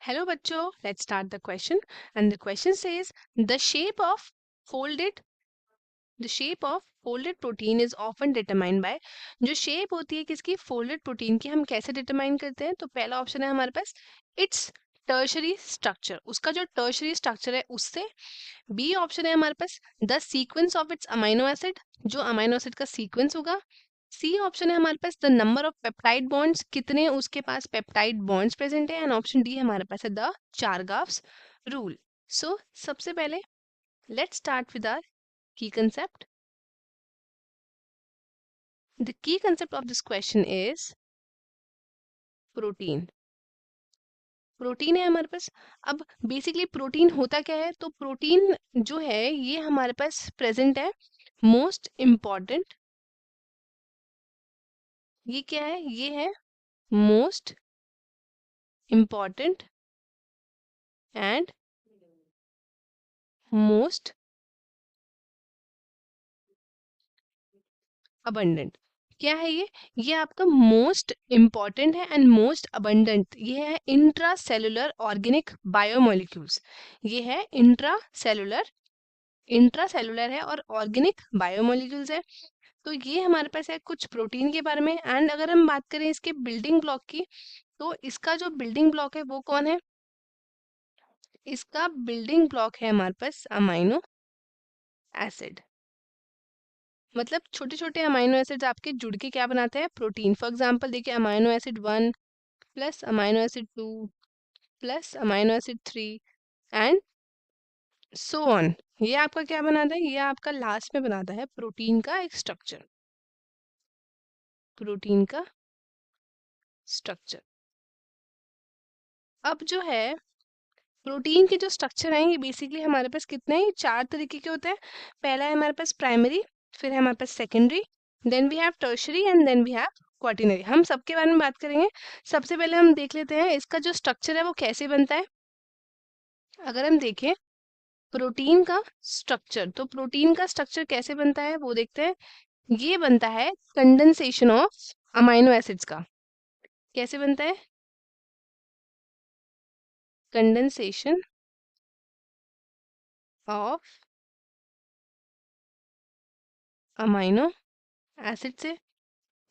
Hello बच्चों, let's start the question. And the question says the shape of folded the shape of folded protein is often determined by जो shape होती है किसकी folded protein की हम कैसे determine करते हैं तो पहला ऑप्शन है हमारे पास its tertiary structure उसका जो tertiary structure है उससे बी ऑप्शन है हमारे पास the sequence of its amino acid जो अमाइनो एसिड का सीक्वेंस होगा सी ऑप्शन है हमारे पास the number of peptide bonds कितने उसके पास पेप्टाइड बॉन्ड्स प्रेजेंट है एंड ऑप्शन डी हमारे पास है द चारगाफ्स रूल सो सबसे पहले let's start with our key concept the key concept of this question is protein protein है हमारे पास अब बेसिकली प्रोटीन होता क्या है तो प्रोटीन जो है ये हमारे पास प्रेजेंट है मोस्ट इम्पॉर्टेंट ये क्या है ये है most important and most abundant क्या है ये आपका मोस्ट इम्पॉर्टेंट है एंड मोस्ट अबंडेंट ये है इंट्रासेलुलर ऑर्गेनिक बायोमोलिक्यूल्स ये है इंट्रासेलुलर है और ऑर्गेनिक बायोमोलिक्यूल्स है तो ये हमारे पास है कुछ प्रोटीन के बारे में एंड अगर हम बात करें इसके बिल्डिंग ब्लॉक की तो इसका जो बिल्डिंग ब्लॉक है वो कौन है इसका बिल्डिंग ब्लॉक है हमारे पास अमाइनो एसिड मतलब छोटे छोटे अमाइनो एसिड्स आपके जुड़ के क्या बनाते हैं प्रोटीन फॉर एग्जांपल देखिए amino acid 1 plus amino acid 2 plus amino acid 3 and so on ये आपका क्या बनाता है ये आपका लास्ट में बनाता है प्रोटीन का एक स्ट्रक्चर प्रोटीन का स्ट्रक्चर अब जो है प्रोटीन के जो स्ट्रक्चर हैं ये बेसिकली हमारे पास कितने हैं चार तरीके के होते हैं पहला है हमारे पास प्राइमरी फिर है हमारे पास secondary then we have tertiary and then we have quaternary हम सबके बारे में बात करेंगे सबसे पहले हम देख लेते हैं इसका जो स्ट्रक्चर है वो कैसे बनता है अगर हम देखें प्रोटीन का स्ट्रक्चर तो प्रोटीन का स्ट्रक्चर कैसे बनता है वो देखते हैं ये बनता है कंडेंसेशन ऑफ अमाइनो एसिड्स का कैसे बनता है कंडेंसेशन ऑफ अमाइनो एसिड से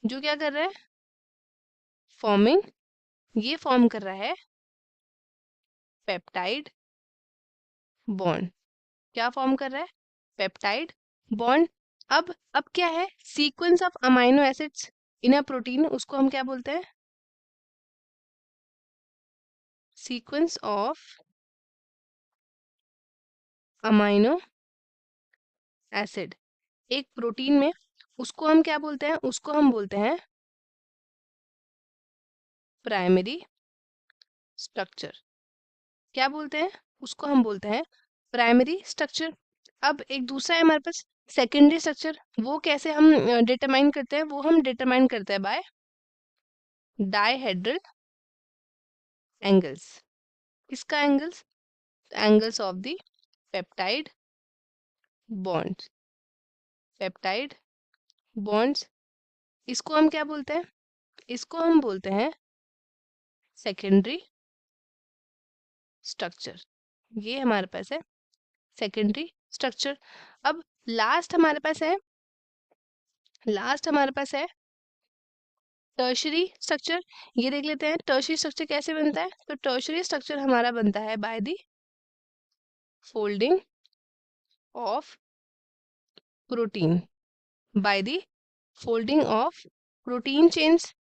जो क्या कर रहा है फॉर्मिंग ये फॉर्म कर रहा है पेप्टाइड बॉन्ड क्या फॉर्म कर रहा है पेप्टाइड बॉन्ड अब क्या है sequence of amino acids in a protein उसको हम क्या बोलते हैं सीक्वेंस ऑफ अमाइनो एसिड एक प्रोटीन में उसको हम क्या बोलते हैं उसको हम बोलते हैं प्राइमरी स्ट्रक्चर क्या बोलते हैं उसको हम बोलते हैं प्राइमरी स्ट्रक्चर अब एक दूसरा है हमारे पास सेकेंडरी स्ट्रक्चर वो कैसे हम डिटरमाइन करते हैं वो हम डिटरमाइन करते हैं बाय डायहेड्रल एंगल्स किसका angles of the peptide bonds peptide bonds इसको हम क्या बोलते हैं इसको हम बोलते हैं सेकेंडरी स्ट्रक्चर ये हमारे पास है सेकेंडरी स्ट्रक्चर अब लास्ट हमारे पास है टर्शरी स्ट्रक्चर ये देख लेते हैं टर्शरी स्ट्रक्चर कैसे बनता है तो टर्शरी स्ट्रक्चर हमारा बनता है by the folding of protein by the folding of protein chains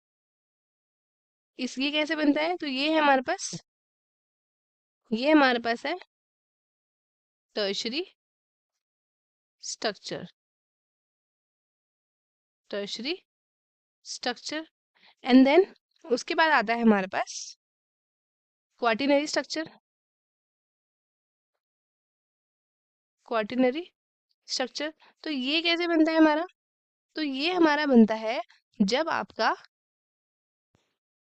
इस ये कैसे बनता है तो ये हमारे पास है tertiary structure tertiary structure and then उसके बाद आता है हमारे पास क्वार्टिनरी स्ट्रक्चर क्वार्टिनरी स्ट्रक्चर तो ये कैसे बनता है हमारा तो ये हमारा बनता है जब आपका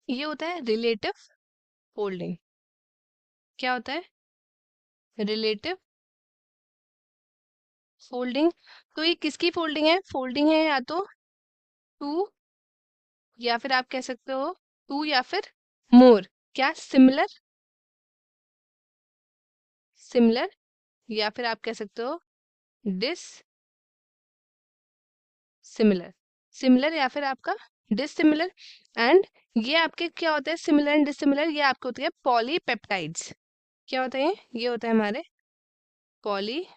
ये होता है रिलेटिव फोल्डिंग क्या होता है रिलेटिव फोल्डिंग तो ये किसकी फोल्डिंग है या तो टू या फिर आप कह सकते हो टू या फिर मोर क्या सिमिलर सिमिलर, या फिर आप कह सकते हो डिस सिमिलर, सिमिलर या फिर आपका डिसिमिलर। एंड ये आपके क्या होता है, सिमिलर एंड डिसिमिलर, ये आपके होते हैं पॉलीपेप्टाइड्स। क्या होता है ये होता है हमारे पॉलीपेप्टाइड्स,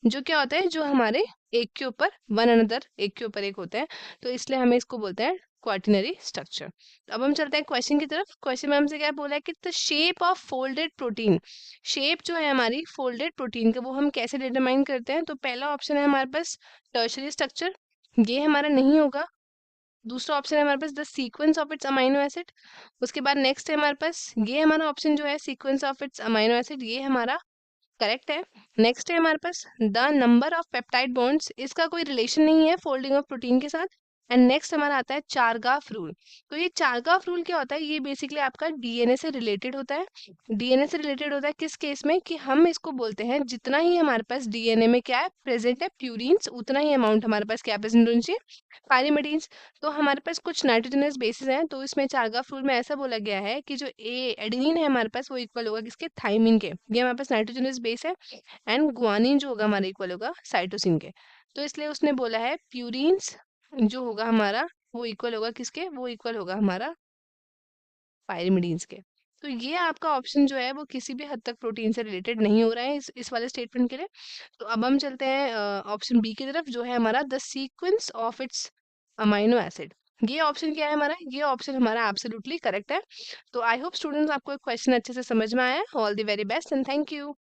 जो क्या होता है, जो हमारे एक के ऊपर वन अनदर, एक के ऊपर एक होते हैं, तो इसलिए हमें इसको बोलते हैं क्वार्टिनरी स्ट्रक्चर। अब हम चलते हैं क्वेश्चन की तरफ। क्वेश्चन में हमसे क्या बोला है कि the shape of folded protein, shape जो है हमारी फोल्डेड प्रोटीन का वो हम कैसे डिटरमाइन करते हैं। तो पहला ऑप्शन है हमारे पास टर्शरी स्ट्रक्चर, ये हमारा नहीं होगा। दूसरा ऑप्शन है हमारे पास the sequence of its amino acid. उसके बाद नेक्स्ट है हमारे पास ये हमारा ऑप्शन जो है sequence of its amino acid, ये हमारा करेक्ट है। नेक्स्ट है हमारे पास the number of peptide bonds, इसका कोई रिलेशन नहीं है फोल्डिंग ऑफ प्रोटीन के साथ। एंड नेक्स्ट हमारा आता है चारगाफ रूल। तो ये चारगाफ रूल क्या होता है, ये बेसिकली आपका डीएनए से रिलेटेड होता है। डीएनए से रिलेटेड होता है किस केस में, कि हम इसको बोलते हैं जितना ही हमारे पास डीएनए में क्या है प्रेजेंट है प्यूरिन्स, उतना ही अमाउंट हमारे पास क्या प्रेजेंट होनी चाहिए, पायरिमिडीन्स। तो हमारे पास कुछ नाइट्रोजनस बेसिस हैं, तो इसमें चारगाफ रूल में ऐसा बोला गया है कि जो ए एडेनिन है हमारे पास वो इक्वल होगा किसके, थाइमिन के, ये हमारे पास नाइट्रोजनस बेस है। एंड गुआनिन जो होगा हमारा इक्वल होगा साइटोसिन के। तो इसलिए उसने बोला है प्यूरिन्स जो होगा हमारा वो इक्वल होगा किसके, वो इक्वल होगा हमारा पायरिमिडीन्स के। तो ये आपका ऑप्शन जो है वो किसी भी हद तक प्रोटीन से रिलेटेड नहीं हो रहा है इस वाले स्टेटमेंट के लिए। तो अब हम चलते हैं ऑप्शन बी की तरफ, जो है हमारा the sequence of its amino acid. ये ऑप्शन क्या है हमारा, ये ऑप्शन हमारा एब्सोल्युटली करेक्ट है। तो आई होप स्टूडेंट्स आपको क्वेश्चन अच्छे से समझ में आया है। All the very best and thank you.